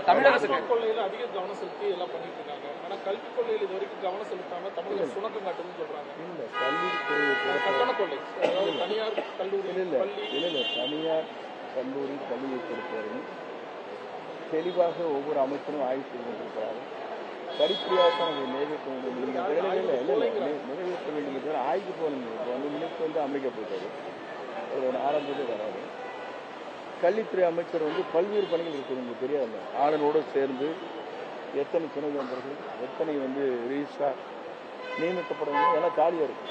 தமிழக கொள்ளையில அதிக கவனம் செலுத்தி எல்லாம் பண்ணிட்டு இருக்காங்க. ஆனா கல்விக் கொள்ளையில் இது வரைக்கும் கவனம் செலுத்தாம தமிழக சுணக்கம் காட்டுதுன்னு சொல்றாங்க. இல்ல கல்வித்துறை கட்டண கொள்ளை, அதாவது தனியார் கல்லூரி தனியார் கல்லூரி பள்ளியை பொறுத்தவரை தெளிவாக ஒவ்வொரு அமைச்சரும் ஆய்வு செய்து கொண்டிருக்கிறார்கள். படிப்படியாக அதை நிறைவேற்ற வேண்டும். இந்த வேலைகளில் நிறைவேற்ற வேண்டும் என்று ஆய்வு போகணும். இப்போ மினிஸ்டர் அமெரிக்கா போயிட்டாரு, ஒரு ஆரம்பத்தில் வராது. கல்வித்துறை அமைச்சர் பல்வேறு பணிகள் இருக்குது. உங்களுக்கு தெரியாது, ஆளுநரோடு சேர்ந்து எத்தனை துணை வேந்தர்கள், எத்தனை ரிஜிஸ்ட்ரார் நியமிக்கப்படணும், எல்லாம் காலியாக இருக்கு.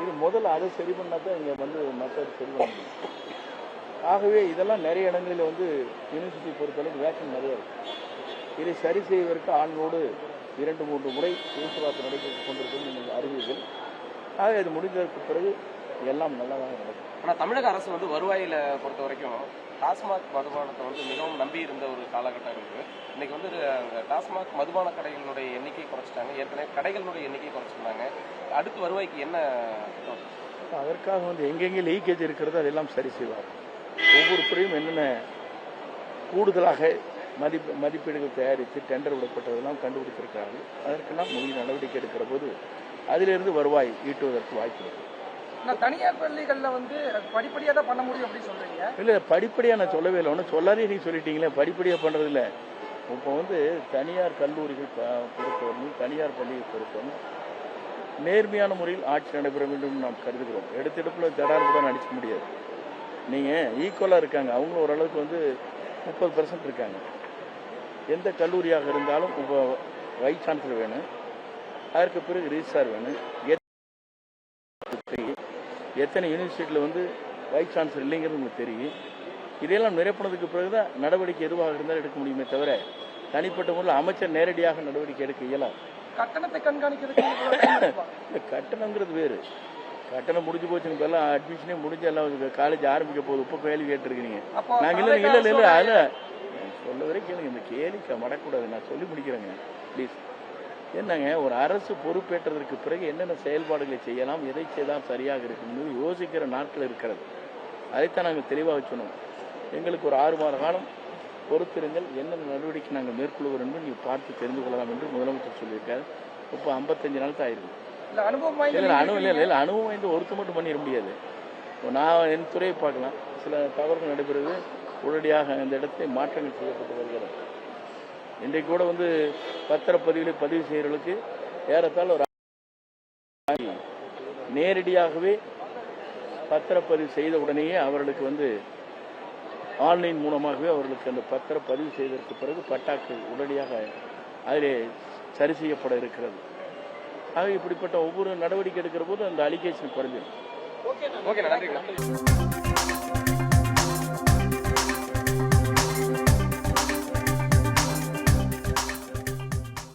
இது முதல்ல அதை சரி பண்ணால் தான் இங்கே மற்ற சரி பண்ண முடியும். ஆகவே இதெல்லாம் நிறைய இடங்களில் யூனிவர்சிட்டி பொறுத்தளவுக்கு வேக்கன் நிறைய இருக்குது. இதை சரி செய்வதற்கு ஆளுநரோடு 2-3 முறை பேச்சுவார்த்தை நடைபெற்றுக் கொண்டிருக்கும் நீங்கள் அறிவீர்கள். ஆக இது முடிந்ததற்கு பிறகு எல்லாம் நல்லதாக நடக்கும். ஆனால் தமிழக அரசு வருவாயில் பொறுத்த வரைக்கும் டாஸ்மாக் மதுபானத்தை மிகவும் நம்பி இருந்த ஒரு காலகட்டம் இருக்குது. இன்னைக்கு டாஸ்மாக் மதுபான கடைகளுடைய எண்ணிக்கை குறைச்சிட்டாங்க, ஏற்கனவே கடைகளுடைய எண்ணிக்கை குறைச்சிருந்தாங்க. அடுத்து வருவாய்க்கு என்ன? அதற்காக எங்கெங்கே லீக்கேஜ் இருக்கிறதோ அதெல்லாம் சரி செய்வார். ஒவ்வொரு துறையும் என்னென்ன கூடுதலாக மதிப்பீடுகள் தயாரித்து டெண்டர் விடப்பட்டதெல்லாம் கண்டுபிடித்திருக்கிறார்கள். அதற்கெல்லாம் உரிய நடவடிக்கை எடுக்கிற போது அதிலிருந்து வருவாய் ஈட்டுவதற்கு வாய்ப்பு இருக்கு. தனியார் பள்ளிகளில் படிப்படியாக தான் பண்ண முடியும் அப்படின்னு சொல்றீங்க. இல்லை, படிப்படியாக நான் சொல்லவே இல்லை. ஒன்றும் சொல்லாதே நீங்கள் சொல்லிட்டீங்களே, படிப்படியாக பண்ணுறது இல்லை. இப்போ தனியார் கல்லூரிகள் பொறுத்தவரையும் தனியார் பள்ளியை பொறுத்தவரையும் நேர்மையான முறையில் ஆட்சி நடைபெற வேண்டும் நாம் கருதுகிறோம். எடுத்தெடுப்பில் தடார்புடன் அடிக்க முடியாது. நீங்கள் ஈக்குவலாக இருக்காங்க, அவங்களும் ஓரளவுக்கு 30% இருக்காங்க. எந்த கல்லூரியாக இருந்தாலும் இப்போ வைஸ் சான்சலர் வேணும், அதற்கு பிறகு ரிஜிஸ்ட்ரார் வேணும். எத்தனை யூனிவர்சிட்டியில் வைஸ் சான்சலர் இல்லைங்கிறது உங்களுக்கு தெரியும். இதையெல்லாம் நிறைப்பனதுக்கு பிறகுதான் நடவடிக்கை எதுவாக இருந்தாலும் எடுக்க முடியுமே தவிர தனிப்பட்ட முறையில் அமைச்சர் நேரடியாக நடவடிக்கை எடுக்க இயலாது. கட்டணத்தை கண்காணிக்கிறது கட்டணங்கிறது வேறு. கட்டணம் முடிஞ்சு போச்சுன்னு எல்லாம் அட்மிஷனே முடிஞ்சு எல்லாம் காலேஜ் ஆரம்பிக்க போகுது. இப்போ கேள்வி கேட்டிருக்கீங்க. நாங்கள் இல்லை அதில் சொல்ல வரை கேளுங்க, இந்த கேள்வி மடக்கூடாது. நான் சொல்லி முடிக்கிறேங்க ப்ளீஸ். என்னங்க, ஒரு அரசு பொறுப்பேற்றதற்கு பிறகு என்னென்ன செயல்பாடுகளை செய்யலாம், எதை செய்தால் சரியாக இருக்குன்னு யோசிக்கிற நாட்கள் இருக்கிறது. அதைத்தான் நாங்கள் தெளிவாக சொன்னோம். எங்களுக்கு ஒரு 6 மாத காலம் பொறுத்திருங்கள், என்னென்ன நடவடிக்கை நாங்கள் மேற்கொள்வோம் என்று நீங்கள் பார்த்து தெரிந்து கொள்ளலாம் என்று முதலமைச்சர் சொல்லியிருக்காரு. இப்போ 55 நாள் தான் ஆயிருக்கு. அனுபவம் வாய்ந்து ஒருத்தர் மட்டும் பண்ணிட முடியாது. நான் என் துறையை பார்க்கலாம், சில தவறுகள் நடைபெறுவது உடனடியாக அந்த இடத்தை மாற்றங்கள் செய்யப்பட்டு வருகிறது. இன்றைக்கு கூட பத்திரப்பதிவுகளை பதிவு செய்கிறவர்களுக்கு ஏறத்தாழ ஒரு நேரடியாகவே பத்திரப்பதிவு செய்த உடனேயே அவர்களுக்கு ஆன்லைன் மூலமாகவே அவர்களுக்கு அந்த பத்திரப்பதிவு செய்ததற்கு பிறகு பட்டாக்கள் உடனடியாக அதிலே சரி செய்யப்பட இருக்கிறது. ஆக இப்படிப்பட்ட ஒவ்வொரு நடவடிக்கை எடுக்கிற போது அந்த அலிகேஷன் குறைஞ்சிடும். ஓகே, நன்றி.